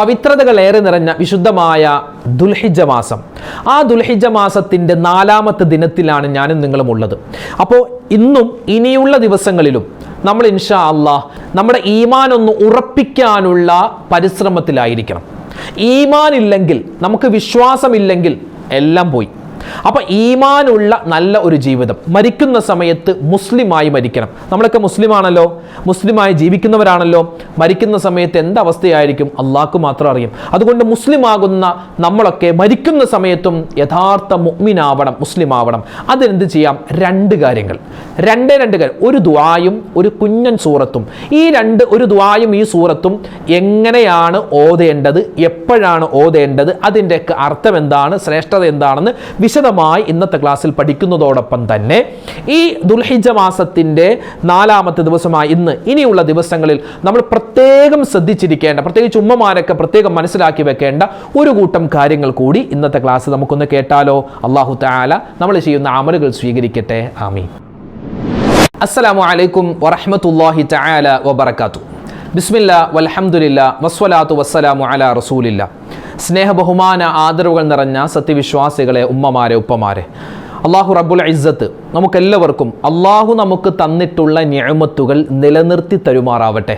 പവിത്രതകളേറെ നിറഞ്ഞ വിശുദ്ധമായ ദുൽഹിജ്ജ മാസം. ആ ദുൽഹിജ്ജ മാസത്തിൻ്റെ 4-ാമത്തെ ദിനത്തിലാണ് ഞാനും നിങ്ങളും ഉള്ളത്. അപ്പോൾ ഇന്നും ഇനിയുള്ള ദിവസങ്ങളിലും നമ്മൾ ഇൻഷാ അല്ലാഹ് നമ്മുടെ ഈമാൻ ഒന്ന് ഉറപ്പിക്കാനുള്ള പരിശ്രമത്തിലായിരിക്കണം. ഈമാൻ ഇല്ലെങ്കിൽ, നമുക്ക് വിശ്വാസമില്ലെങ്കിൽ എല്ലാം പോയി. അപ്പോൾ ഈമാനുള്ള നല്ല ഒരു ജീവിതം, മരിക്കുന്ന സമയത്ത് മുസ്ലിമായി മരിക്കണം. നമ്മളൊക്കെ മുസ്ലിമാണല്ലോ, മുസ്ലിമായി ജീവിക്കുന്നവരാണല്ലോ. മരിക്കുന്ന സമയത്ത് എന്തവസ്ഥയായിരിക്കും അള്ളാഹ്ക്ക് മാത്രം അറിയും. അതുകൊണ്ട് മുസ്ലിമാകുന്ന നമ്മളൊക്കെ മരിക്കുന്ന സമയത്തും യഥാർത്ഥ മുഅ്മിനാവണം, മുസ്ലിമാവണം. അതിനെന്ത് ചെയ്യാം? രണ്ട് കാര്യങ്ങൾ. ഒരു ദുആയും ഒരു കുഞ്ഞൻ സൂറത്തും. ഒരു ദുആയും ഈ സൂറത്തും എങ്ങനെയാണ് ഓതേണ്ടത്, എപ്പോഴാണ് ഓതേണ്ടത്, അതിൻ്റെയൊക്കെ അർത്ഥം എന്താണ്, ശ്രേഷ്ഠത എന്താണെന്ന് വിശദമായി ഇന്നത്തെ ക്ലാസ്സിൽ പഠിക്കുന്നതോടൊപ്പം തന്നെ ഈ ദുൽഹിജ്ജ മാസത്തിൻ്റെ 4-ാമത്തെ ദിവസമായ ഇനിയുള്ള ദിവസങ്ങളിൽ നമ്മൾ പ്രത്യേകം ശ്രദ്ധിച്ചിരിക്കേണ്ട, പ്രത്യേകിച്ച് ഉമ്മമാരൊക്കെ പ്രത്യേകം മനസ്സിലാക്കി വെക്കേണ്ട ഒരു കൂട്ടം കാര്യങ്ങൾ കൂടി ഇന്നത്തെ ക്ലാസ് നമുക്കൊന്ന് കേട്ടാലോ? അല്ലാഹു തആല നമ്മൾ ചെയ്യുന്ന അമലുകൾ സ്വീകരിക്കട്ടെ. ആമീൻ. അസ്സലാമു അലൈക്കും വറഹ്മത്തുള്ളാഹി തആല വബറകാതുഹു. ബിസ്മില്ലാ വൽഹംദുലില്ലാ വസ്സലാത്തു വസ്സലാമു അലാ റസൂലില്ലാ. സ്നേഹ ബഹുമാന ആദരവുകൾ നിറഞ്ഞ സത്യവിശ്വാസികളെ, ഉമ്മമാരെ, ഉപ്പമാരെ, അള്ളാഹു റബ്ബുൽ ഇസ്സത്ത് നമുക്കെല്ലാവർക്കും അള്ളാഹു നമുക്ക് തന്നിട്ടുള്ള നിഅമത്തുകൾ നിലനിർത്തി തരുമാറാവട്ടെ.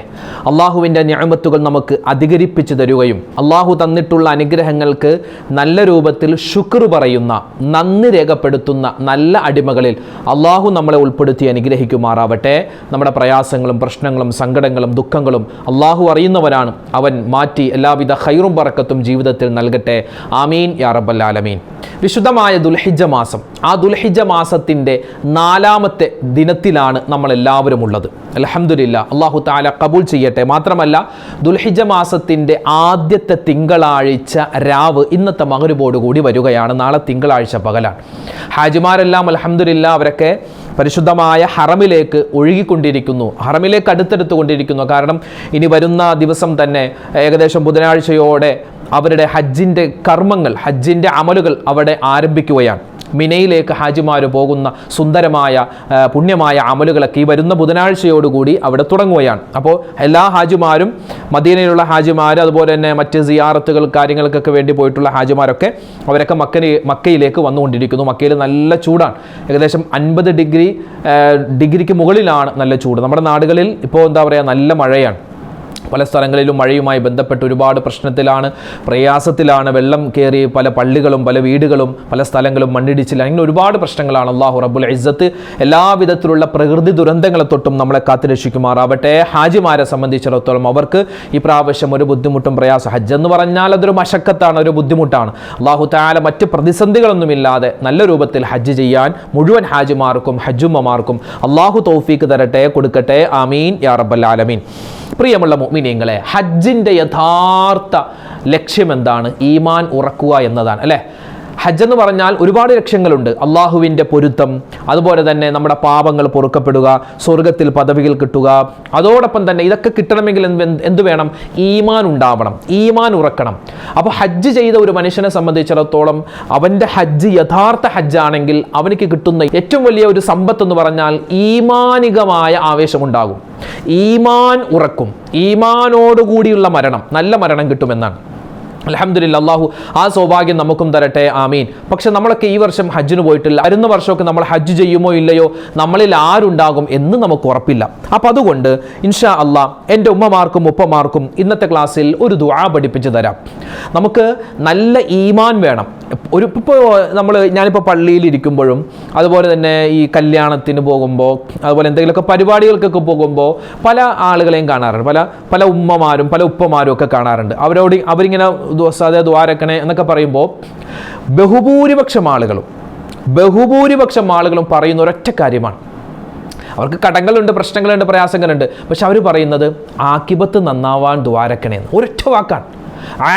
അള്ളാഹുവിൻ്റെ നിഅമത്തുകൾ നമുക്ക് അധികരിപ്പിച്ച് തരുകയും അള്ളാഹു തന്നിട്ടുള്ള അനുഗ്രഹങ്ങൾക്ക് നല്ല രൂപത്തിൽ ശുക്ർ പറയുന്ന, നന്ദി രേഖപ്പെടുത്തുന്ന നല്ല അടിമകളിൽ അള്ളാഹു നമ്മളെ ഉൾപ്പെടുത്തി അനുഗ്രഹിക്കുമാറാവട്ടെ. നമ്മുടെ പ്രയാസങ്ങളും പ്രശ്നങ്ങളും സങ്കടങ്ങളും ദുഃഖങ്ങളും അള്ളാഹു അറിയുന്നവനാണ്. അവൻ മാറ്റി എല്ലാവിധ ഖൈറും ബറക്കത്തും ജീവിതത്തിൽ നൽകട്ടെ. ആമീൻ യാ റബ്ബൽ ആലമീൻ. വിശുദ്ധമായ ദുൽഹിജ്ജ മാസം, ആ ദുൽഹിജ്ജ മാസത്തിൻ്റെ 4-ാമത്തെ ദിനത്തിലാണ് നമ്മളെല്ലാവരും ഉള്ളത്. അൽഹംദുലില്ലാ, അല്ലാഹു തആല ഖബൂൽ ചെയ്യട്ടെ. മാത്രമല്ല, ദുൽഹിജ്ജ മാസത്തിൻ്റെ ആദ്യത്തെ തിങ്കളാഴ്ച രാവ് ഇന്നത്തെ മഗ്‌രിബോടുകൂടി വരികയാണ്. നാളെ തിങ്കളാഴ്ച പകലാണ്. ഹാജിമാരെല്ലാം അൽഹംദുലില്ലാ അവരൊക്കെ പരിശുദ്ധമായ ഹറമിലേക്ക് ഒഴുകിക്കൊണ്ടിരിക്കുന്നു, ഹറമിലേക്ക് അടുത്തെടുത്തുകൊണ്ടിരിക്കുന്നു. കാരണം ഇനി വരുന്ന ദിവസം തന്നെ ഏകദേശം ബുധനാഴ്ചയോടെ അവരുടെ ഹജ്ജിൻ്റെ കർമ്മങ്ങൾ, ഹജ്ജിൻ്റെ അമലുകൾ അവിടെ ആരംഭിക്കുകയാണ്. മിനയിലേക്ക് ഹാജിമാർ പോകുന്ന സുന്ദരമായ പുണ്യമായ അമലുകളൊക്കെ ഈ വരുന്ന ബുധനാഴ്ചയോടുകൂടി അവിടെ തുടങ്ങുകയാണ്. അപ്പോൾ എല്ലാ ഹാജിമാരും, മദീനയിലുള്ള ഹാജിമാർ, അതുപോലെ തന്നെ മറ്റ് സിയാറത്തുകൾ കാര്യങ്ങൾക്കൊക്കെ വേണ്ടി പോയിട്ടുള്ള ഹാജിമാരൊക്കെ അവരൊക്കെ മക്കയിലേക്ക് വന്നുകൊണ്ടിരിക്കുന്നു. മക്കയിൽ നല്ല ചൂടാണ്. ഏകദേശം 50 ഡിഗ്രിക്ക് മുകളിലാണ് നല്ല ചൂട്. നമ്മുടെ നാടുകളിൽ ഇപ്പോൾ എന്താ പറയുക, നല്ല മഴയാണ്. പല സ്ഥലങ്ങളിലും മഴയുമായി ബന്ധപ്പെട്ട് ഒരുപാട് പ്രശ്നത്തിലാണ്, പ്രയാസത്തിലാണ്. വെള്ളം കയറി പല പള്ളികളും പല വീടുകളും പല സ്ഥലങ്ങളും മണ്ണിടിച്ചില്ല. അങ്ങനെ ഒരുപാട് പ്രശ്നങ്ങളാണ്. അല്ലാഹു റബ്ബുൽ ഇസ്സത്ത് എല്ലാവിധത്തിലുള്ള പ്രകൃതി ദുരന്തങ്ങളെ തൊട്ടും നമ്മളെ കാത്തുരക്ഷിക്കുമാറാവട്ടെ. ഹാജിമാരെ സംബന്ധിച്ചിടത്തോളം അവർക്ക് ഈ പ്രാവശ്യം ഒരു ബുദ്ധിമുട്ടും പ്രയാസം, ഹജ്ജ് എന്ന് പറഞ്ഞാൽ അതൊരു മശക്കത്താണ്, ഒരു ബുദ്ധിമുട്ടാണ്. അല്ലാഹു തആല മറ്റ് പ്രതിസന്ധികളൊന്നുമില്ലാതെ നല്ല രൂപത്തിൽ ഹജ്ജ് ചെയ്യാൻ മുഴുവൻ ഹാജിമാർക്കും ഹജ്ജുമ്മമാർക്കും അല്ലാഹു തൗഫീക്ക് തരട്ടെ, കൊടുക്കട്ടെ. ആമീൻ യാ റബ്ബൽ ആലമീൻ. പ്രിയമുള്ള മുഅ്മിനീങ്ങളെ, ഹജ്ജിൻ്റെ യഥാർത്ഥ ലക്ഷ്യം എന്താണ്? ഈമാൻ ഉറക്കുക എന്നതാണ്, അല്ലേ? ഹജ്ജ് എന്ന് പറഞ്ഞാൽ ഒരുപാട് ലക്ഷ്യങ്ങളുണ്ട്. അള്ളാഹുവിൻ്റെ പൊരുത്തം, അതുപോലെ തന്നെ നമ്മുടെ പാപങ്ങൾ പൊറുക്കപ്പെടുക, സ്വർഗത്തിൽ പദവികൾ കിട്ടുക. അതോടൊപ്പം തന്നെ ഇതൊക്കെ കിട്ടണമെങ്കിൽ എന്ത് വേണം? ഈമാൻ ഉണ്ടാവണം, ഈമാൻ ഉറക്കണം. അപ്പോൾ ഹജ്ജ് ചെയ്ത ഒരു മനുഷ്യനെ സംബന്ധിച്ചിടത്തോളം അവൻ്റെ ഹജ്ജ് യഥാർത്ഥ ഹജ്ജാണെങ്കിൽ അവനിക്ക് കിട്ടുന്ന ഏറ്റവും വലിയ ഒരു സമ്പത്ത് എന്ന് പറഞ്ഞാൽ ഈമാനികമായ ആവേശമുണ്ടാകും, ഈമാൻ ഉറക്കും, ഈമാനോടുകൂടിയുള്ള മരണം, നല്ല മരണം കിട്ടുമെന്നാണ്. അൽഹംദുലില്ലാ, അല്ലാഹു ആ സൗഭാഗ്യം നമുക്കും തരട്ടെ. ആമീൻ. പക്ഷെ നമ്മളൊക്കെ ഈ വർഷം ഹജ്ജിന് പോയിട്ടില്ല. വരുന്ന വർഷമൊക്കെ നമ്മൾ ഹജ്ജ് ചെയ്യുമോ ഇല്ലയോ, നമ്മളിൽ ആരുണ്ടാകും എന്ന് നമുക്ക് ഉറപ്പില്ല. അപ്പം അതുകൊണ്ട് ഇൻഷാ അല്ലാ എൻ്റെ ഉമ്മമാർക്കും ഉപ്പമാർക്കും ഇന്നത്തെ ക്ലാസ്സിൽ ഒരു ദുആ പഠിപ്പിച്ചു തരാം. നമുക്ക് നല്ല ഈമാൻ വേണം. ഞാനിപ്പോൾ പള്ളിയിൽ ഇരിക്കുമ്പോഴും അതുപോലെ തന്നെ ഈ കല്യാണത്തിന് പോകുമ്പോൾ അതുപോലെ എന്തെങ്കിലുമൊക്കെ പരിപാടികൾക്കൊക്കെ പോകുമ്പോൾ പല ആളുകളെയും കാണാറുണ്ട്, പല ഉമ്മമാരും പല ഉപ്പമാരും ഒക്കെ കാണാറുണ്ട്. അവരിങ്ങനെ ദ്വാരക്കണേ എന്നൊക്കെ പറയുമ്പോൾ ബഹുഭൂരിപക്ഷം ആളുകളും പറയുന്ന ഒരൊറ്റ കാര്യമാണ്. അവർക്ക് കടങ്ങളുണ്ട്, പ്രശ്നങ്ങളുണ്ട്, പ്രയാസങ്ങളുണ്ട്. പക്ഷെ അവർ പറയുന്നത് ആഖിബത്ത് നന്നാവാൻ ദ്വാരക്കണേ എന്ന് ഒരൊറ്റ വാക്കാണ്.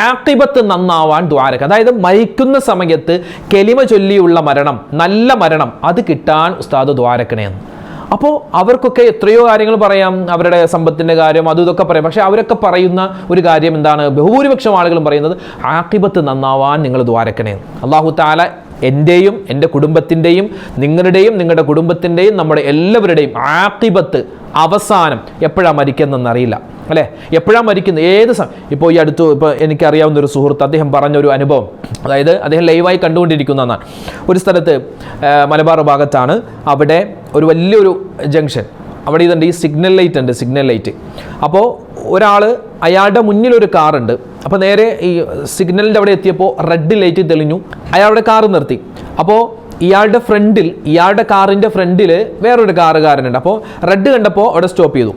ആഖിബത്ത് നന്നാവാൻ ദ്വാരക, അതായത് മരിക്കുന്ന സമയത്ത് കെലിമ ചൊല്ലിയുള്ള മരണം, നല്ല മരണം, അത് കിട്ടാൻ ഉസ്താദ് ദ്വാരക്കണേ എന്ന്. അപ്പോൾ അവർക്കൊക്കെ എത്രയോ കാര്യങ്ങൾ പറയാം, അവരുടെ സമ്പത്തിൻ്റെ കാര്യം അതും ഇതൊക്കെ പറയാം. പക്ഷേ അവരൊക്കെ പറയുന്ന ഒരു കാര്യം എന്താണ്? ബഹുഭൂരിപക്ഷം ആളുകളും പറയുന്നത് ആഖിബത്ത് നന്നാവാൻ നിങ്ങൾ ദ്വാരക്കണേ. അല്ലാഹു തആല എൻ്റെയും എൻ്റെ കുടുംബത്തിൻ്റെയും നിങ്ങളുടെയും നിങ്ങളുടെ കുടുംബത്തിൻ്റെയും നമ്മുടെ എല്ലാവരുടെയും ആഖിബത്ത്, അവസാനം എപ്പോഴാണ് മരിക്കുന്നതെന്നറിയില്ല. അല്ലേ? എപ്പോഴാണ് മരിക്കുന്നത്? ഏത് ഇപ്പോൾ ഈ അടുത്ത് ഇപ്പോൾ എനിക്കറിയാവുന്ന ഒരു സുഹൃത്ത്, അദ്ദേഹം പറഞ്ഞൊരു അനുഭവം, അതായത് അദ്ദേഹം ലൈവായി കണ്ടുകൊണ്ടിരിക്കുന്നതാണ്. ഒരു സ്ഥലത്ത് മലബാർ ഭാഗത്താണ്, അവിടെ ഒരു വലിയൊരു ജംഗ്ഷൻ, അവിടെ ഇതുണ്ട്, ഈ സിഗ്നൽ ലൈറ്റ് ഉണ്ട്, സിഗ്നൽ ലൈറ്റ്. അപ്പോൾ ഒരാൾ, അയാളുടെ മുന്നിലൊരു കാറുണ്ട്. അപ്പോൾ നേരെ ഈ സിഗ്നലിൻ്റെ അവിടെ എത്തിയപ്പോൾ റെഡ് ലൈറ്റ് തെളിഞ്ഞു, അയാളുടെ കാറ് നിർത്തി. അപ്പോൾ ഇയാളുടെ കാറിൻ്റെ ഫ്രണ്ടിൽ വേറൊരു കാറുകാരനുണ്ട്. അപ്പോൾ റെഡ് കണ്ടപ്പോൾ അവിടെ സ്റ്റോപ്പ് ചെയ്തു.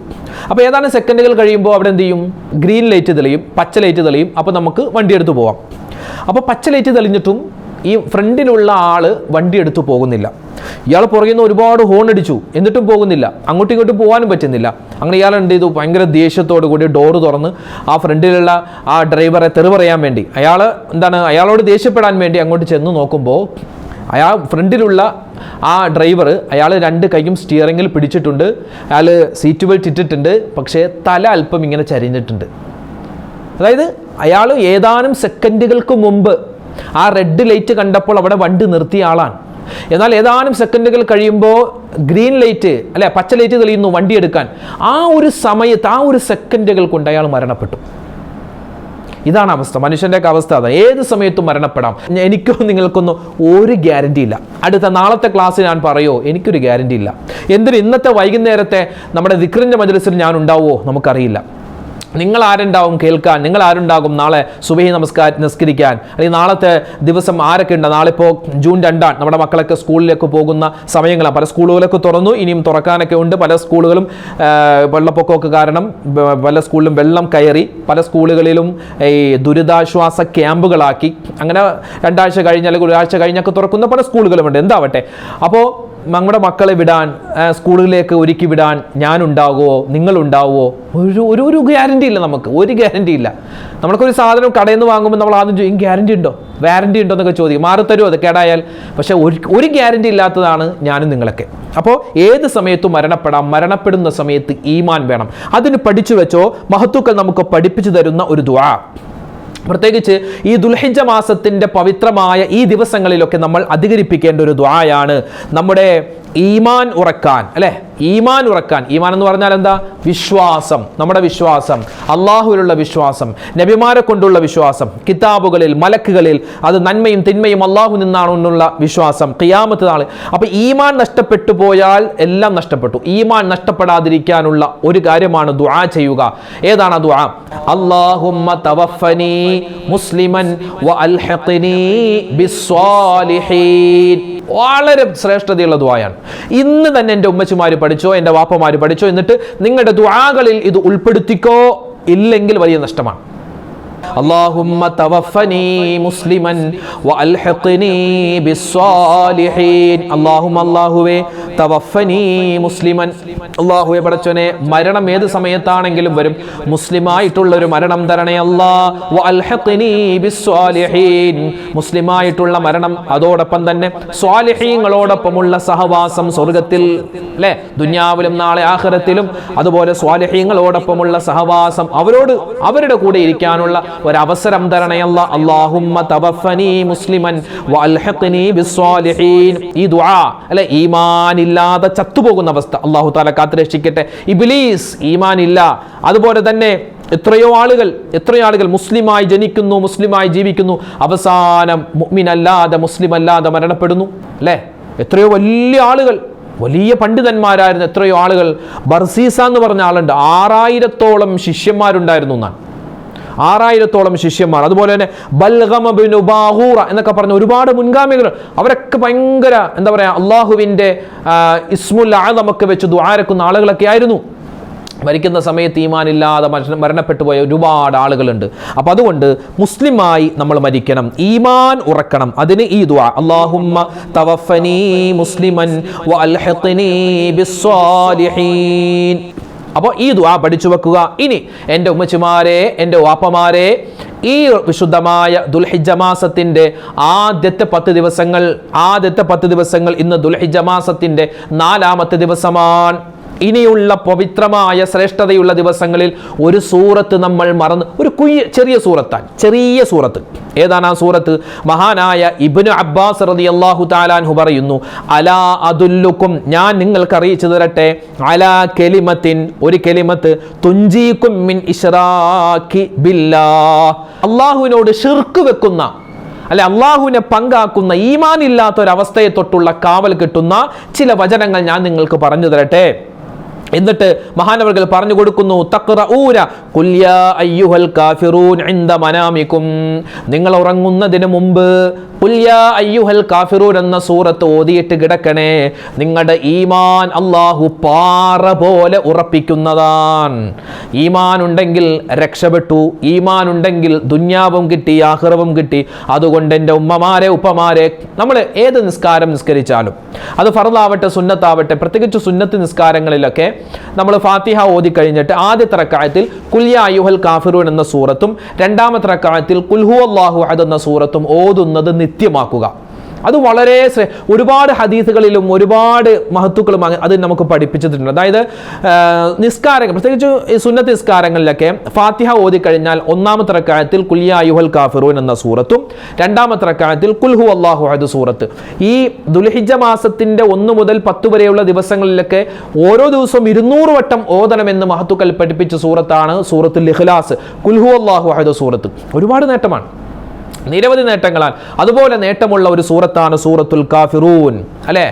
അപ്പോൾ ഏതാനും സെക്കൻഡുകൾ കഴിയുമ്പോൾ അവിടെ എന്ത് ചെയ്യും? ഗ്രീൻ ലൈറ്റ് തെളിയും, പച്ച ലൈറ്റ് തെളിയും. അപ്പോൾ നമുക്ക് വണ്ടി എടുത്ത് പോവാം. അപ്പോൾ പച്ച ലൈറ്റ് തെളിഞ്ഞിട്ടും ഈ ഫ്രണ്ടിലുള്ള ആൾ വണ്ടി എടുത്തു പോകുന്നില്ല. ഇയാൾ പുറകിൽ നിന്ന് ഒരുപാട് ഹോൺ അടിച്ചു, എന്നിട്ടും പോകുന്നില്ല, അങ്ങോട്ടും ഇങ്ങോട്ടും പോകാനും പറ്റുന്നില്ല. അങ്ങനെ ഇയാൾ എന്ത് ചെയ്തു? ഭയങ്കര ദേഷ്യത്തോടു കൂടി ഡോറ് തുറന്ന് ആ ഫ്രണ്ടിലുള്ള ആ ഡ്രൈവറെ തെറി പറയാൻ വേണ്ടി, അയാളോട് ദേഷ്യപ്പെടാൻ വേണ്ടി അങ്ങോട്ട് ചെന്ന് നോക്കുമ്പോൾ ഫ്രണ്ടിലുള്ള ആ ഡ്രൈവർ, അയാൾ 2 കൈയും സ്റ്റിയറിങ്ങിൽ പിടിച്ചിട്ടുണ്ട്, അയാൾ സീറ്റ് ബെൽറ്റ് ഇട്ടിട്ടുണ്ട്, പക്ഷേ തല അല്പം ഇങ്ങനെ ചരിഞ്ഞിട്ടുണ്ട്. അതായത് അയാൾ ഏതാനും സെക്കൻഡുകൾക്ക് മുമ്പ് ആ റെഡ് ലൈറ്റ് കണ്ടപ്പോൾ അവിടെ വണ്ടി നിർത്തിയ ആളാണ്. എന്നാൽ ഏതാനും സെക്കൻഡുകൾ കഴിയുമ്പോൾ ഗ്രീൻ ലൈറ്റ്, അല്ലെ, പച്ച ലൈറ്റ് തെളിയുന്നു വണ്ടി എടുക്കാൻ. ആ ഒരു സമയത്ത്, ആ ഒരു സെക്കൻഡുകൾ കൊണ്ട് അയാൾ മരണപ്പെട്ടു. ഇതാണ് അവസ്ഥ, മനുഷ്യൻ്റെയൊക്കെ അവസ്ഥ അതാണ്. ഏത് സമയത്തും മരണപ്പെടാം. എനിക്കോ നിങ്ങൾക്കൊന്നും ഒരു ഗ്യാരണ്ടി ഇല്ല. അടുത്ത നാളത്തെ ക്ലാസ് ഞാൻ പറയുമോ? എനിക്കൊരു ഗ്യാരണ്ടി ഇല്ല. എന്തിന് ഇന്നത്തെ വൈകുന്നേരത്തെ നമ്മുടെ ദിക്റിൻ്റെ മജ്‌ലിസിൽ ഞാൻ ഉണ്ടാവുമോ? നമുക്കറിയില്ല. നിങ്ങൾ ആരുണ്ടാവും കേൾക്കാൻ? നിങ്ങൾ ആരുണ്ടാകും നാളെ സുബഹി നിസ്കരിക്കാൻ? അല്ലെങ്കിൽ നാളത്തെ ദിവസം ആരൊക്കെ ഉണ്ട്? നാളെ ഇപ്പോൾ ജൂൺ 2 നമ്മുടെ മക്കളൊക്കെ സ്കൂളിലേക്ക് പോകുന്ന സമയങ്ങളാണ്. പല സ്കൂളുകളൊക്കെ തുറന്നു, ഇനിയും തുറക്കാനൊക്കെ ഉണ്ട്. പല സ്കൂളുകളും വെള്ളപ്പൊക്കമൊക്കെ കാരണം പല സ്കൂളിലും വെള്ളം കയറി, പല സ്കൂളുകളിലും ഈ ദുരിതാശ്വാസ ക്യാമ്പുകളാക്കി. അങ്ങനെ 2 ആഴ്ച കഴിഞ്ഞ് അല്ലെങ്കിൽ 1 ആഴ്ച കഴിഞ്ഞൊക്കെ തുറക്കുന്ന പല സ്കൂളുകളുമുണ്ട്. എന്താവട്ടെ, അപ്പോൾ നമ്മുടെ മക്കളെ വിടാൻ, സ്കൂളിലേക്ക് ഒരുക്കി വിടാൻ ഞാനുണ്ടാകുമോ? നിങ്ങളുണ്ടാവുമോ? ഒരു ഗ്യാരണ്ടി ഇല്ല. നമുക്ക് ഒരു ഗ്യാരണ്ടി ഇല്ല. നമ്മൾക്കൊരു സാധനം കടയിൽ നിന്ന് വാങ്ങുമ്പോൾ നമ്മൾ ആദ്യം ചോദിക്കും, ഗ്യാരണ്ടി ഉണ്ടോ, വാറണ്ടി ഉണ്ടോ എന്നൊക്കെ ചോദിക്കും. മാറിത്തരുമോ അത് കേടായാൽ? പക്ഷേ ഒരു ഗ്യാരണ്ടി ഇല്ലാത്തതാണ് ഞാനും നിങ്ങളൊക്കെ. അപ്പോൾ ഏത് സമയത്തും മരണപ്പെടാം. മരണപ്പെടുന്ന സമയത്ത് ഈമാൻ വേണം. അതിന് പഠിച്ചു വെച്ചോ. മഹത്തുക്കൾ നമുക്ക് പഠിപ്പിച്ചു തരുന്ന ഒരു ദുആ, പ്രത്യേകിച്ച് ഈ ദുൽഹിജ്ജ മാസത്തിന്റെ പവിത്രമായ ഈ ദിവസങ്ങളിലൊക്കെ നമ്മൾ അധികരിപ്പിക്കേണ്ട ഒരു ദുആയാണ് നമ്മുടെ ഈമാൻ ഉറക്കാൻ, അല്ലേ? ഈമാൻ ഉറക്കാൻ. ഈമാൻ എന്ന് പറഞ്ഞാൽ എന്താ? വിശ്വാസം. നമ്മുടെ വിശ്വാസം, അള്ളാഹുവിലുള്ള വിശ്വാസം, നബിമാരെ കൊണ്ടുള്ള വിശ്വാസം, കിതാബുകളിൽ, മലക്കുകളിൽ, അത് നന്മയും തിന്മയും അള്ളാഹു നിന്നാണെന്നുള്ള വിശ്വാസം, ഖിയാമത്ത് നാൾ. അപ്പൊ ഈമാൻ നഷ്ടപ്പെട്ടു പോയാൽ എല്ലാം നഷ്ടപ്പെട്ടു. ഈമാൻ നഷ്ടപ്പെടാതിരിക്കാനുള്ള ഒരു കാര്യമാണ് ദുആ ചെയ്യുക. ഏതാണ് ആ ദുആ? അല്ലാഹുമ്മ തവഫനി മുസ്ലിമൻ വഅൽഹിഖ്നി ബിസ്സാലിഹീൻ. വളരെ ശ്രേഷ്ഠതയുള്ള ദുആയാണ്. ഇന്ന് തന്നെ എൻ്റെ ഉമ്മച്ചിമാര് പഠിച്ചോ, എൻ്റെ വാപ്പമാര് പഠിച്ചോ. എന്നിട്ട് നിങ്ങളുടെ ദുആകളിൽ ഇത് ഉൾപ്പെടുത്തിക്കോ. ഇല്ലെങ്കിൽ വലിയ നഷ്ടമാണ്. اللهم توفني مسلما والحقني بالصالحين. اللهم അല്ലാഹുവേ തവഫനി മുസ്ലിമൻ. അല്ലാഹുവേ പടച്ചോനെ, മരണം ഏത് സമയത്താണെങ്കിലും വരും. മുസ്ലിമായിട്ടുള്ള ഒരു മരണം തരണേ അല്ലാ. വഅൽഹിഖ്നി ബിസ്സാലിഹീൻ. മുസ്ലിമായിട്ടുള്ള മരണം, അതോടൊപ്പം തന്നെ സ്വാലിഹീങ്ങളോടൊപ്പമുള്ള സഹവാസം സ്വർഗ്ഗത്തിൽ, അല്ലേ? ദുനിയാവിലും നാളെ ആഖിറത്തിലും. അതുപോലെ സ്വാലിഹീങ്ങളോടൊപ്പമുള്ള സഹവാസം, അവരുടെ കൂടെ ഇരിക്കാനുള്ള ഒരവസരം തരണയല്ല. അല്ലാഹുമ്മ തവഫനി മുസ്ലിമൻ വഅൽഹിഖ്നി ബിസ്സാലിഹീൻ. ഈ ദുആ, അല്ലെ, ഈമാൻ ഇല്ലാതെ ചത്തുപോകുന്ന അവസ്ഥ അല്ലാഹു തആല കാത്തുരക്ഷിക്കട്ടെ. ഇബ്ലീസ് ഈമാൻ ഇല്ല. അതുപോലെ തന്നെ എത്രയോ ആളുകൾ മുസ്ലിമായി ജനിക്കുന്നു, മുസ്ലിമായി ജീവിക്കുന്നു, അവസാനം മുഅ്മിൻ അല്ലാതെ, മുസ്ലിം അല്ലാതെ മരണപ്പെടുന്നു, അല്ലേ? എത്രയോ വലിയ ആളുകൾ, വലിയ പണ്ഡിതന്മാരായിരുന്ന എത്രയോ ആളുകൾ. ബർസീസ എന്ന് പറഞ്ഞ ആളുണ്ട്, 6000-ഓളം ശിഷ്യന്മാരുണ്ടായിരുന്നു എന്നാണ്. 6000-ഓളം ശിഷ്യന്മാർ. അതുപോലെ തന്നെ ബൽഗം ഇബ്നു ബാഹൂറ എന്നൊക്കെ പറഞ്ഞ ഒരുപാട് മുൻഗാമികൾ. അവരൊക്കെ ഭയങ്കര, എന്താ പറയാ, അള്ളാഹുവിൻ്റെ ഇസ്മുൽ അഅ്ളമൊക്കെ വെച്ച് ദുആരക്കുന്ന ആളുകളൊക്കെ ആയിരുന്നു. മരിക്കുന്ന സമയത്ത് ഈമാനില്ലാതെ മരണപ്പെട്ടു പോയ ഒരുപാട് ആളുകളുണ്ട്. അപ്പം അതുകൊണ്ട് മുസ്ലിമായി നമ്മൾ മരിക്കണം, ഈമാൻ ഉറക്കണം. അതിന് ഈ ദുആ, അല്ലാഹുമ്മ തവഫനി മുസ്ലിമൻ വഅൽഹിഖ്നി ബിസ്സാലിഹീൻ. അപ്പോൾ ഈ ദുആ പഠിച്ചു വെക്കുക. ഇനി എൻ്റെ ഉമ്മച്ചിമാരെ, എൻ്റെ വാപ്പമാരെ, ഈ വിശുദ്ധമായ ദുൽഹിജ്ജ മാസത്തിൻ്റെ ആദ്യത്തെ 10 ദിവസങ്ങൾ, ഇന്ന് ദുൽഹിജ്ജ മാസത്തിൻ്റെ 4-ാമത്തെ ദിവസമാണ്. ഇനിയുള്ള പവിത്രമായ ശ്രേഷ്ഠതയുള്ള ദിവസങ്ങളിൽ ഒരു സൂറത്ത് നമ്മൾ മറന്ന്, ഒരു ചെറിയ സൂറത്താണ്, ചെറിയ സൂറത്ത്. ഏതാണ് ആ സൂറത്ത്? മഹാനായ ഇബ്നു അബ്ബാസ് റളിയല്ലാഹു തആല അൻഹു പറയുന്നു, അലാ അദുല്ലുക്കും, ഞാൻ നിങ്ങൾക്ക് അറിയിച്ചു തരട്ടെ, അലാ കലിമത്തിൻ, ഒരു കലിമത്ത്, തുഞ്ചീകും മിൻ ഇശ്റാക്കി ബില്ലാഹ്, അല്ലാഹുവിനോട് ശിർക്ക് വെക്കുന്ന, അല്ലെ അള്ളാഹുവിനെ പങ്കാക്കുന്ന, ഈമാൻ ഇല്ലാത്ത ഒരവസ്ഥയെ തൊട്ടുള്ള കാവൽ കിട്ടുന്ന ചില വചനങ്ങൾ ഞാൻ നിങ്ങൾക്ക് പറഞ്ഞു തരട്ടെ. എന്നിട്ട് മഹാനവർകൾ പറഞ്ഞു കൊടുക്കുന്നു, തഖ്റഊന ഖുൽ യാ അയ്യുഹൽ കാഫിറൂൻ ഇൻദ മനാമികും, നിങ്ങൾ ഉറങ്ങുന്നതിന് മുമ്പ് ഖുൽ യാ അയ്യുഹൽ കാഫിറൂൻ എന്ന സൂറത്ത് ഓതിയിട്ട് കിടക്കണേ. നിങ്ങളുടെ ഈമാൻ അല്ലാഹു പാറ പോലെ ഉറപ്പിക്കുന്നതാണ്. ഈമാൻ ഉണ്ടെങ്കിൽ രക്ഷപ്പെട്ടു, ഈമാൻ ഉണ്ടെങ്കിൽ ദുന്യാവും കിട്ടി, ആഖിറവും കിട്ടി. അതുകൊണ്ട് എൻ്റെ ഉമ്മമാരെ, ഉപ്പമാരെ, നമ്മൾ ഏത് നിസ്കാരം നിസ്കരിച്ചാലും, അത് ഫർളാവട്ടെ സുന്നത്താവട്ടെ, പ്രത്യേകിച്ച് സുന്നത്ത് നിസ്കാരങ്ങളിലൊക്കെ നമ്മൾ ഫാത്തിഹ ഓതി കഴിഞ്ഞിട്ട് ആദ്യത്തെ റക്അത്തിൽ ഖുൽ യാ അയ്യുഹൽ കാഫിറൂൻ എന്ന സൂറത്തും രണ്ടാമത്തെ റക്അത്തിൽ ഖുൽ ഹുവല്ലാഹു അഹദ് എന്ന സൂറത്തും ഓതുന്നത് നിത്യമാക്കുക. അത് വളരെ ഒരുപാട് ഹദീസുകളിലും ഒരുപാട് മഹത്തുക്കളും അത് നമുക്ക് പഠിപ്പിച്ചിട്ടുണ്ട്. അതായത് നിസ്കാരങ്ങൾ, പ്രത്യേകിച്ച് സുന്നത്ത് നിസ്കാരങ്ങളിലൊക്കെ ഫാത്തിഹ ഓതി കഴിഞ്ഞാൽ ഒന്നാമത്തെ റക്അത്തിൽ ഖുൽ യാ അയ്യുഹൽ കാഫിറൂൻ എന്ന സൂറത്തും രണ്ടാമത്തെ റക്അത്തിൽ ഖുൽ ഹുവല്ലാഹു അഹദ് സൂറത്ത്, ഈ ദുൽഹിജ്ജ മാസത്തിന്റെ 1 മുതൽ 10 വരെയുള്ള ദിവസങ്ങളിലൊക്കെ ഓരോ ദിവസവും 200 വട്ടം ഓതണമെന്ന് മഹത്തുക്കൾ പഠിപ്പിച്ച സൂറത്താണ് സൂറത്തുൽ ഇഖ്ലാസ്, ഖുൽ ഹുവല്ലാഹു അഹദ് സൂറത്ത്. ഒരുപാട് നേട്ടമാണ്, നിരവധി നേട്ടങ്ങളാൽ അതുപോലെ നേട്ടമുള്ള ഒരു സൂറത്താണ് സൂറത്തുൽ കാഫിറൂൻ, അല്ലെ?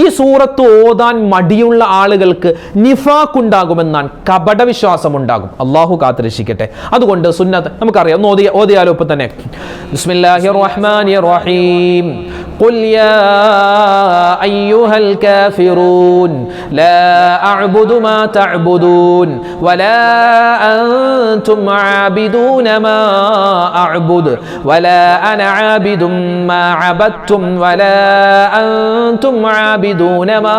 ഈ സൂറത്ത് ഓതാൻ മടിയുള്ള ആളുകൾക്ക് നിഫാഖ് ഉണ്ടാകുമെന്നാണ്, കപട വിശ്വാസം ഉണ്ടാകും. അള്ളാഹു കാത്തുരക്ഷിക്കട്ടെ. അതുകൊണ്ട് സുന്നത്ത് നമുക്കറിയാം, ഓതിയാലോ ഇപ്പൊ തന്നെ. ബിസ്മില്ലാഹിർ റഹ്മാനിർ റഹീം. ഖുൽ യാ അയ്യുഹൽ കാഫിറൂൻ ലാ അഅ്ബുദു മാ തഅ്ബുദൂൻ വലാ അൻതും ആബിദൂന മാ അഅ്ബുദു വലാ അന ആബിദും മാ അബദ്തും വലാ അൻതും ആബിദൂന മാ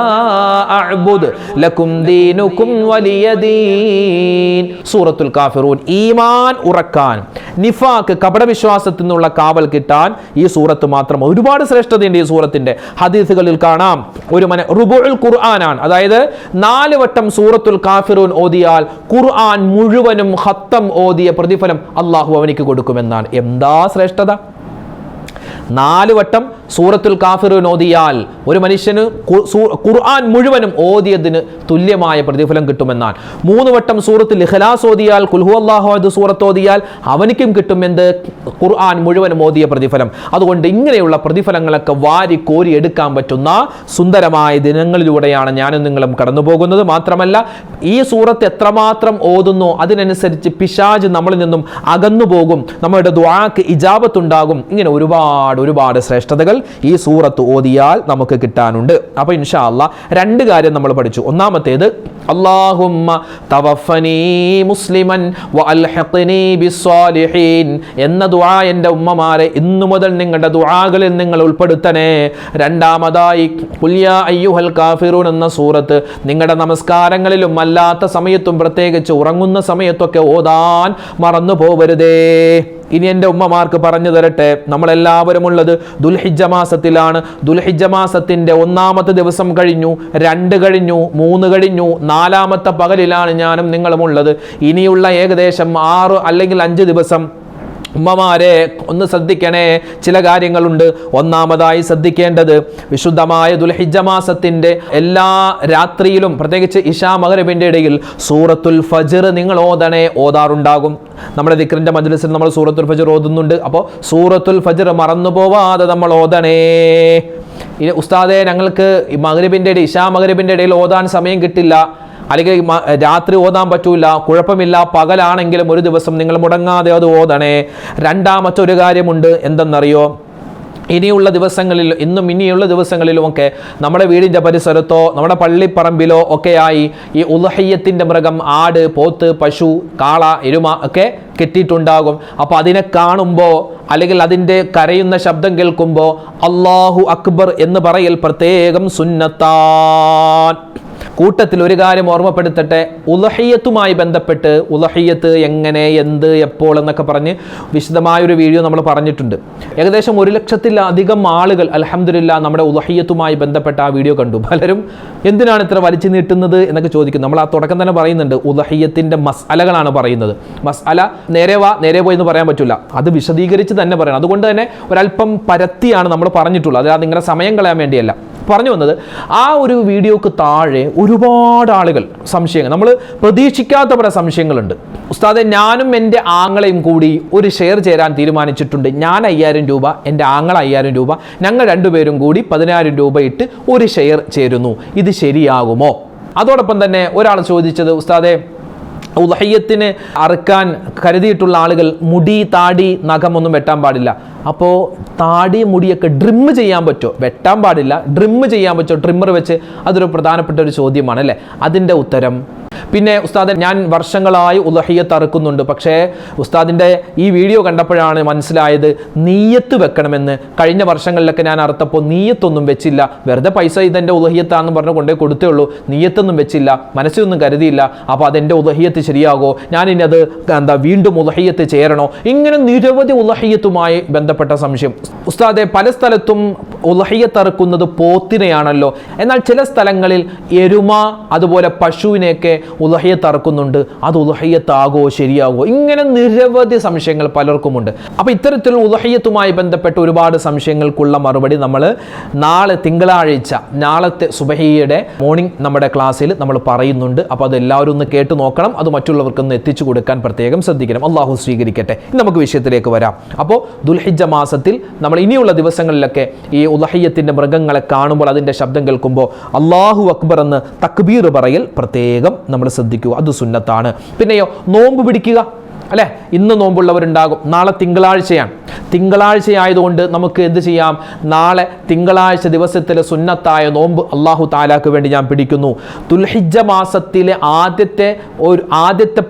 അഅ്ബുദു ലക്കും ദീനുക്കും വലിയ ദീൻ. സൂറത്തുൽ കാഫിറൂൻ. ഈമാൻ ഉറക്കാൻ, നിഫാഖ് കപട വിശ്വാസത്തിൽ നിന്നുള്ള കാവൽ കിട്ടാൻ ഈ സൂറത്ത് മാത്രം. ഒരുപാട് ശ്രേഷ്ഠതയുണ്ട് ഈ സൂറത്തിന്റെ. ഹദീസുകളിൽ കാണാം, ഒരു റുബുഉൽ ഖുർആനാണ്, അതായത് 4 വട്ടം സൂറത്തുൽ കാഫിറൂൻ ഓതിയാൽ ഖുർആൻ മുഴുവനും ഖത്തം ഓതിയ പ്രതിഫലം അള്ളാഹു അവനിക്ക് കൊടുക്കുമെന്നാണ്. എന്താ ശ്രേഷ്ഠത! 4 വട്ടം സൂറത്തുൽ കാഫിറൂൻ ഓതിയാൽ ഒരു മനുഷ്യന് ഖുർആൻ മുഴുവനും ഓതിയതിന് തുല്യമായ പ്രതിഫലം കിട്ടുമെന്നാണ്. 3 വട്ടം സൂറത്തുൽ ഇഖ്ലാസ് ഓതിയാൽ, ഖുൽ ഹുവല്ലാഹു അഹദ് സൂറത്ത് ഓതിയാൽ അവനിക്കും കിട്ടും എന്ത്? ഖുർആൻ മുഴുവനും ഓതിയ പ്രതിഫലം. അതുകൊണ്ട് ഇങ്ങനെയുള്ള പ്രതിഫലങ്ങളൊക്കെ വാരി കോരി എടുക്കാൻ പറ്റുന്ന സുന്ദരമായ ദിനങ്ങളിലൂടെയാണ് ഞാനും നിങ്ങളും കടന്നു പോകുന്നത്. മാത്രമല്ല, ഈ സൂറത്ത് എത്രമാത്രം ഓതുന്നു അതിനനുസരിച്ച് പിശാച് നമ്മളിൽ നിന്നും അകന്നു പോകും, നമ്മുടെ ദുആക്ക് ഇജാബത്തുണ്ടാകും. ഇങ്ങനെ ഒരുപാട് ശ്രേഷ്ഠതകൾ ഈ സൂറത്ത് ഓതിയാൽ നമുക്ക് കിട്ടാനുണ്ട്. അപ്പൊ ഇൻഷാ അല്ലാഹ് 2 കാര്യം നമ്മൾ പഠിച്ചു. ഒന്നാമത്തേത്, അല്ലാഹുമ്മ തവഫനി മുസ്ലിമൻ വഅൽഹിഖ്നി ബിസ്സാലിഹീൻ എന്ന ദുആ എൻ്റെ ഉമ്മമാരെ ഇന്നു മുതൽ നിങ്ങളുടെ ദുആകളിൽ നിങ്ങൾ ഉൾപ്പെടുത്തണേ. രണ്ടാമതായി, ഖുൽ യാ അയ്യുഹൽ കാഫിറൂൻ എന്ന സൂറത്ത് നിങ്ങളുടെ നമസ്കാരങ്ങളിലും അല്ലാത്ത സമയത്തും, പ്രത്യേകിച്ച് ഉറങ്ങുന്ന സമയത്തൊക്കെ ഓതാൻ മറന്നു പോവരുതേ. ഇനി എൻ്റെ ഉമ്മമാർക്ക് പറഞ്ഞു തരട്ടെ, നമ്മളെല്ലാവരും ഉള്ളത് ദുൽഹിജ്ജ മാസത്തിലാണ്. ദുൽഹിജ്ജ മാസത്തിൻ്റെ 1-ാമത്തെ ദിവസം കഴിഞ്ഞു, 2 കഴിഞ്ഞു, 3 കഴിഞ്ഞു, 4-ാമത്തെ പകലിലാണ് ഞാനും നിങ്ങളും ഉള്ളത്. ഇനിയുള്ള ഏകദേശം 6 അല്ലെങ്കിൽ 5 ദിവസം ഉമ്മമാരെ ഒന്ന് ശ്രദ്ധിക്കണേ, ചില കാര്യങ്ങളുണ്ട്. ഒന്നാമതായി ശ്രദ്ധിക്കേണ്ടത്, വിശുദ്ധമായ ദുൽഹിജ്ജ മാസത്തിന്റെ എല്ലാ രാത്രിയിലും, പ്രത്യേകിച്ച് ഇശാ മഗ്‌രിബിന്റെ ഇടയിൽ സൂറത്തുൽ ഫജ്ർ നിങ്ങൾ ഓതാറുണ്ടാകും. നമ്മുടെ ദിക്റിന്റെ മജ്‌ലിസിൽ നമ്മൾ സൂറത്തുൽ ഫജ്ർ ഓതുന്നുണ്ട്. അപ്പോൾ സൂറത്തുൽ ഫജ്ർ മറന്നു പോവാതെ നമ്മൾ ഓതണേ. ഇനി ഉസ്താദെ, ഞങ്ങൾക്ക് മഗ്‌രിബിന്റെ ഇടയിൽ, ഇശാ മഗ്‌രിബിന്റെ ഇടയിൽ ഓതാൻ സമയം കിട്ടില്ല, അല്ലെങ്കിൽ രാത്രി ഓതാൻ പറ്റൂല, കുഴപ്പമില്ല, പകലാണെങ്കിലും ഒരു ദിവസം നിങ്ങൾ മുടങ്ങാതെ അത് ഓതണേ. രണ്ടാമത്തെ ഒരു കാര്യമുണ്ട്, എന്തെന്നറിയോ? ഇനിയുള്ള ദിവസങ്ങളിലുമൊക്കെ നമ്മുടെ വീടിൻ്റെ പരിസരത്തോ നമ്മുടെ പള്ളിപ്പറമ്പിലോ ഒക്കെയായി ഈ ഉദ്ഹിയ്യത്തിൻ്റെ മൃഗം, ആട്, പോത്ത്, പശു, കാള, എരുമ ഒക്കെ കെട്ടിയിട്ടുണ്ടാകും. അപ്പോൾ അതിനെ കാണുമ്പോൾ അല്ലെങ്കിൽ അതിൻ്റെ കരയുന്ന ശബ്ദം കേൾക്കുമ്പോൾ അല്ലാഹു അക്ബർ എന്ന് പറയൽ പ്രത്യേകം സുന്നത്താൻ. കൂട്ടത്തിൽ ഒരു കാര്യം ഓർമ്മപ്പെടുത്തട്ടെ, ഉളഹിയത്തുമായി ബന്ധപ്പെട്ട് ഉളഹിയത്ത് എങ്ങനെ, എന്ത്, എപ്പോൾ എന്നൊക്കെ പറഞ്ഞ് വിശദമായൊരു വീഡിയോ നമ്മൾ പറഞ്ഞിട്ടുണ്ട്. ഏകദേശം 1,00,000-ലധികം ആളുകൾ അൽഹംദുലില്ലാഹ് നമ്മുടെ ഉളഹിയത്തുമായി ബന്ധപ്പെട്ട ആ വീഡിയോ കണ്ടു. പലരും എന്തിനാണ് ഇത്ര വലിച്ചു നീട്ടുന്നത് എന്നൊക്കെ ചോദിക്കും. നമ്മൾ ആ തുടക്കം തന്നെ പറയുന്നുണ്ട്, ഉളഹിയത്തിന്റെ മസ്അലകളാണ് പറയുന്നത്. മസ്അല നേരെ വാ നേരെ പോയി എന്ന് പറയാൻ പറ്റില്ല, അത് വിശദീകരിച്ച് തന്നെ പറയണം. അതുകൊണ്ട് തന്നെ ഒരല്പം പരത്തിയാണ് നമ്മൾ പറഞ്ഞിട്ടുള്ളത്. അതായത് നിങ്ങളുടെ സമയം കളയാൻ വേണ്ടിയല്ല പറഞ്ഞു വന്നത്. ആ ഒരു വീഡിയോക്ക് താഴെ ഒരുപാട് ആളുകൾ സംശയങ്ങൾ, നമ്മൾ പ്രതീക്ഷിക്കാത്ത പല സംശയങ്ങളുണ്ട്. ഉസ്താദെ, ഞാനും എൻ്റെ ആങ്ങളെയും കൂടി ഒരു ഷെയർ ചേരാൻ തീരുമാനിച്ചിട്ടുണ്ട്. ഞാൻ 5,000 രൂപ, എൻ്റെ ആങ്ങള 5,000 രൂപ, ഞങ്ങൾ രണ്ടുപേരും കൂടി 10,000 രൂപ ഇട്ട് ഒരു ഷെയർ ചേരുന്നു. ഇത് ശരിയാകുമോ? അതോടൊപ്പം തന്നെ ഒരാൾ ചോദിച്ചത്, ഉസ്താദെ, ഉളഹിയത്തിന് അറുക്കാൻ കരുതിയിട്ടുള്ള ആളുകൾ മുടി, താടി, നഖമൊന്നും വെട്ടാൻ പാടില്ല. അപ്പോൾ താടി, മുടിയൊക്കെ ട്രിം ചെയ്യാൻ പറ്റുമോ? വെട്ടാൻ പാടില്ല, ട്രിം ചെയ്യാൻ പറ്റുമോ? ട്രിമ്മർ വെച്ച്, അതൊരു പ്രധാനപ്പെട്ട ഒരു ചോദ്യമാണ് അല്ലേ? അതിൻ്റെ ഉത്തരം, പിന്നെ ഉസ്താദ്, ഞാൻ വർഷങ്ങളായി ഉളഹിയത്ത് അറുക്കുന്നുണ്ട്, പക്ഷേ ഉസ്താദിൻ്റെ ഈ വീഡിയോ കണ്ടപ്പോഴാണ് മനസ്സിലായത് നീയത്ത് വെക്കണമെന്ന്. കഴിഞ്ഞ വർഷങ്ങളിലൊക്കെ ഞാൻ അറുത്തപ്പോൾ നീയത്തൊന്നും വെച്ചില്ല, വെറുതെ പൈസ ഇതെൻ്റെ ഉളഹിയത്താണെന്ന് പറഞ്ഞ് കൊണ്ടേ കൊടുത്തേ ഉള്ളൂ, നീയത്തൊന്നും വെച്ചില്ല, മനസ്സിലൊന്നും കരുതിയില്ല. അപ്പോൾ അതെൻ്റെ ഉളഹിയത്ത് ശരിയാകോ? ഞാനിനി അത് വീണ്ടും ഉളഹിയത്ത് ചേരണോ? ഇങ്ങനെ നിരവധി ഉളഹിയത്തുമായി ബന്ധപ്പെട്ട സംശയം. ഉസ്താദെ, പല സ്ഥലത്തും ഉളഹിയത്ത് അറുക്കുന്നത് പോത്തിനെയാണല്ലോ, എന്നാൽ ചില സ്ഥലങ്ങളിൽ എരുമ, അതുപോലെ പശുവിനെയൊക്കെ ഉളഹിയത്ത് അറുക്കുന്നുണ്ട്, അത് ഉളഹിയത്താകോ, ശരിയാകോ? ഇങ്ങനെ നിരവധി സംശയങ്ങൾ പലർക്കുമുണ്ട്. അപ്പോൾ ഇത്തരത്തിൽ ഉളഹിയത്തുമായി ബന്ധപ്പെട്ട ഒരുപാട് സംശയങ്ങൾക്കുള്ള മറുപടി നമ്മൾ നാളെ തിങ്കളാഴ്ച, നാളത്തെ സുബഹിയുടെ മോർണിംഗ് നമ്മുടെ ക്ലാസ്സിൽ നമ്മൾ പറയുന്നുണ്ട്. അപ്പോൾ അത് എല്ലാവരും ഒന്ന് കേട്ട് നോക്കണം, അത് മറ്റുള്ളവർക്കൊന്ന് എത്തിച്ചു കൊടുക്കാൻ പ്രത്യേകം ശ്രദ്ധിക്കണം. അള്ളാഹു സ്വീകരിക്കട്ടെ. നമുക്ക് വിഷയത്തിലേക്ക് വരാം. അപ്പോൾ ദുൽഹിജ്ജ മാസത്തിൽ നമ്മൾ ഇനിയുള്ള ദിവസങ്ങളിലൊക്കെ ഈ ഉളഹിയത്തിൻ്റെ മൃഗങ്ങളെ കാണുമ്പോൾ, അതിൻ്റെ ശബ്ദം കേൾക്കുമ്പോൾ അല്ലാഹു അക്ബർ എന്ന് തക്ബീർ പറയൽ പ്രത്യേകം നമ്മൾ ശ്രദ്ധിക്കുക, അത് സുന്നത്താണ്. പിന്നെയോ, നോമ്പ് പിടിക്കുക അല്ലേ? ഇന്ന് നോമ്പുള്ളവരുണ്ടാകും, നാളെ തിങ്കളാഴ്ചയാണ്. തിങ്കളാഴ്ചയായതുകൊണ്ട് നമുക്ക് എന്ത് ചെയ്യാം? നാളെ തിങ്കളാഴ്ച ദിവസത്തിലെ സുന്നത്തായ നോമ്പ് അല്ലാഹു തആലാക്ക് വേണ്ടി ഞാൻ പിടിക്കുന്നു. ദുൽഹിജ്ജ മാസത്തിലെ ആദ്യത്തെ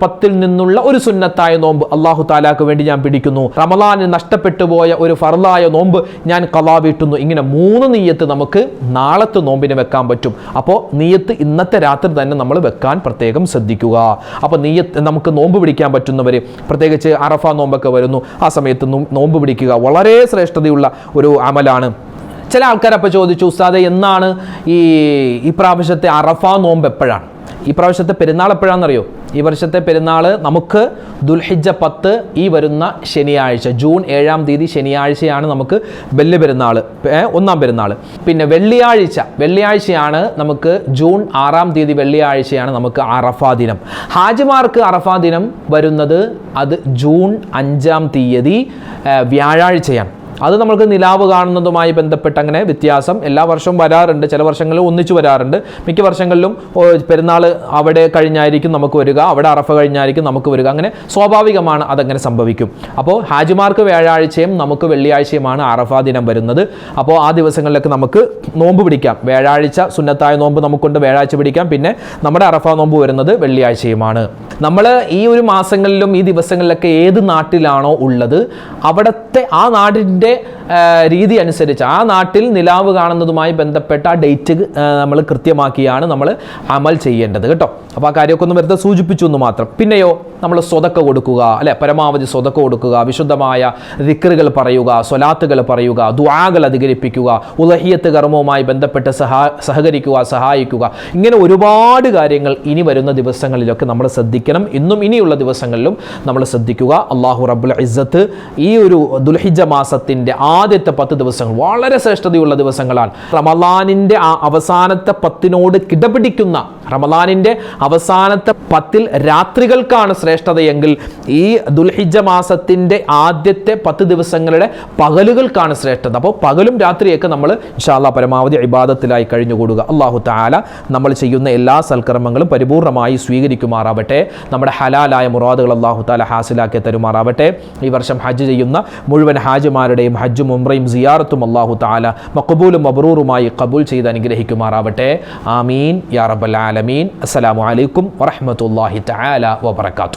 10 നിന്നുള്ള ഒരു സുന്നത്തായ നോമ്പ് അല്ലാഹു തആലാക്ക് വേണ്ടി ഞാൻ പിടിക്കുന്നു. റമളാനിൽ നഷ്ടപ്പെട്ടു പോയ ഒരു ഫർളായ നോമ്പ് ഞാൻ ഖളാ വീട്ടുന്നു. ഇങ്ങനെ 3 നിയ്യത്ത് നമുക്ക് നാളത്തെ നോമ്പിന് വെക്കാൻ പറ്റും. അപ്പോൾ നിയ്യത്ത് ഇന്നത്തെ രാത്രി തന്നെ നമ്മൾ വെക്കാൻ പ്രത്യേകം ശ്രദ്ധിക്കുക. അപ്പോൾ നിയ്യത്ത് നമുക്ക് നോമ്പ് പിടിക്കാൻ പറ്റുന്നവർ, പ്രത്യേകിച്ച് അറഫ നോമ്പൊക്കെ വരുന്നു, ആ സമയത്ത് നോമ്പ് പിടിക്കുക വളരെ ശ്രേഷ്ഠതയുള്ള ഒരു അമലാണ്. ചില ആൾക്കാരപ്പോൾ ചോദിച്ചു, ഉസ്താദെ, എന്നാണ് ഈ പ്രാവശ്യത്തെ അറഫ നോമ്പ് എപ്പോഴാണ്? ഈ പ്രാവശ്യത്തെ പെരുന്നാൾ എപ്പോഴാണെന്നറിയോ? ഈ വർഷത്തെ പെരുന്നാൾ നമുക്ക് ദുൽഹിജ്ജ 10 ഈ വരുന്ന ശനിയാഴ്ച, ജൂൺ 7-ാം തീയതി ശനിയാഴ്ചയാണ് നമുക്ക് വലിയ പെരുന്നാൾ, 1-ാം പെരുന്നാൾ. പിന്നെ വെള്ളിയാഴ്ചയാണ് നമുക്ക് ജൂൺ 6-ാം തീയതി വെള്ളിയാഴ്ചയാണ് നമുക്ക് അറഫാ ദിനം. ഹാജിമാർക്ക് അറഫാ ദിനം വരുന്നത് അത് ജൂൺ 5-ാം തീയതി വ്യാഴാഴ്ചയാണ്. അത് നമുക്ക് നിലാവ് കാണുന്നതുമായി ബന്ധപ്പെട്ട് അങ്ങനെ വ്യത്യാസം എല്ലാ വർഷവും വരാറുണ്ട്. ചില വർഷങ്ങളിൽ ഒന്നിച്ചു വരാറുണ്ട്. മിക്ക വർഷങ്ങളിലും പെരുന്നാൾ അവിടെ കഴിഞ്ഞായിരിക്കും നമുക്ക് വരിക, അവിടെ അറഫ കഴിഞ്ഞായിരിക്കും നമുക്ക് വരിക. അങ്ങനെ സ്വാഭാവികമാണ്, അതങ്ങനെ സംഭവിക്കും. അപ്പോൾ ഹാജിമാർക്ക് വ്യാഴാഴ്ചയും നമുക്ക് വെള്ളിയാഴ്ചയുമാണ് അറഫാ ദിനം വരുന്നത്. അപ്പോൾ ആ ദിവസങ്ങളിലൊക്കെ നമുക്ക് നോമ്പ് പിടിക്കാം. വ്യാഴാഴ്ച സുന്നത്തായ നോമ്പ് നമുക്കുണ്ട്, വ്യാഴാഴ്ച പിടിക്കാം. പിന്നെ നമ്മുടെ അറഫാ നോമ്പ് വരുന്നത് വെള്ളിയാഴ്ചയുമാണ്. നമ്മൾ ഈ ഒരു മാസങ്ങളിലും ഈ ദിവസങ്ങളിലൊക്കെ ഏത് നാട്ടിലാണോ ഉള്ളത്, അവിടുത്തെ ആ നാടിൻ്റെ രീതി അനുസരിച്ച് ആ നാട്ടിൽ നിലാവ് കാണുന്നതുമായി ബന്ധപ്പെട്ട ആ ഡേറ്റ് നമ്മൾ കൃത്യമാക്കിയാണ് നമ്മൾ അമൽ ചെയ്യേണ്ടത് കേട്ടോ. അപ്പോൾ ആ കാര്യമൊക്കെ ഒന്ന് വെറുതെ സൂചിപ്പിച്ചു എന്ന് മാത്രം. പിന്നെയോ, നമ്മൾ സ്വതക്ക കൊടുക്കുക അല്ലെ, പരമാവധി സ്വതക്ക കൊടുക്കുക, വിശുദ്ധമായ ദിക്റുകൾ പറയുക, സ്വലാത്തുകൾ പറയുക, ദുആകൾ അധികരിപ്പിക്കുക, ഉളഹിയത്ത് കർമ്മവുമായി ബന്ധപ്പെട്ട് സഹകരിക്കുക, സഹായിക്കുക. ഇങ്ങനെ ഒരുപാട് കാര്യങ്ങൾ ഇനി വരുന്ന ദിവസങ്ങളിലൊക്കെ നമ്മൾ ശ്രദ്ധിക്കണം. ഇനിയുള്ള ദിവസങ്ങളിലും നമ്മൾ ശ്രദ്ധിക്കുക. അല്ലാഹു റബ്ബുൽ ഇസ്സത്ത് ഈ ഒരു ദുൽഹിജ്ജ മാസത്തിൻ്റെ ആദ്യത്തെ 10 ദിവസങ്ങൾ വളരെ ശ്രേഷ്ഠതയുള്ള ദിവസങ്ങളാണ്. റമളാനിൻ്റെ ആ അവസാനത്തെ 10നോട് കിടപിടിക്കുന്ന, റമളാനിൻ്റെ അവസാനത്തെ 10 രാത്രികൾക്കാണ് ശ്രേഷ്ഠതയെങ്കിൽ ഈ ദുൽഹിജ്ജ മാസത്തിൻ്റെ ആദ്യത്തെ 10 ദിവസങ്ങളുടെ പകലുകൾക്കാണ് ശ്രേഷ്ഠത. അപ്പോൾ പകലും രാത്രിയൊക്കെ നമ്മൾ ഇൻഷാ അല്ലാഹ് പരമാവധി ഇബാദത്തിലായി കഴിഞ്ഞുകൂടുക. അല്ലാഹു തആല നമ്മൾ ചെയ്യുന്ന എല്ലാ സൽക്കർമ്മങ്ങളും പരിപൂർണമായി സ്വീകരിക്കുമാറാവട്ടെ. നമ്മുടെ ഹലാലായ മുറാദുകൾ അല്ലാഹു തആല ഹാസിലാക്കി തരുമാറാവട്ടെ. ഈ വർഷം ഹജ്ജ് ചെയ്യുന്ന മുഴുവൻ ഹാജിമാരുടെയും ഹജ്ജും ഉംറയും സിയാറത്തും അല്ലാഹു തആല മഖബൂലും മബ്റൂറുമായി ഖബൂൽ ചെയ്ത് അനുഗ്രഹിക്കുമാറാവട്ടെ. ആമീൻ യാ റബ്ബൽ ആലമീൻ. അസ്സലാമു അലൈക്കും വറഹ്മത്തുള്ളാഹി തആല വബറകാതുഹു.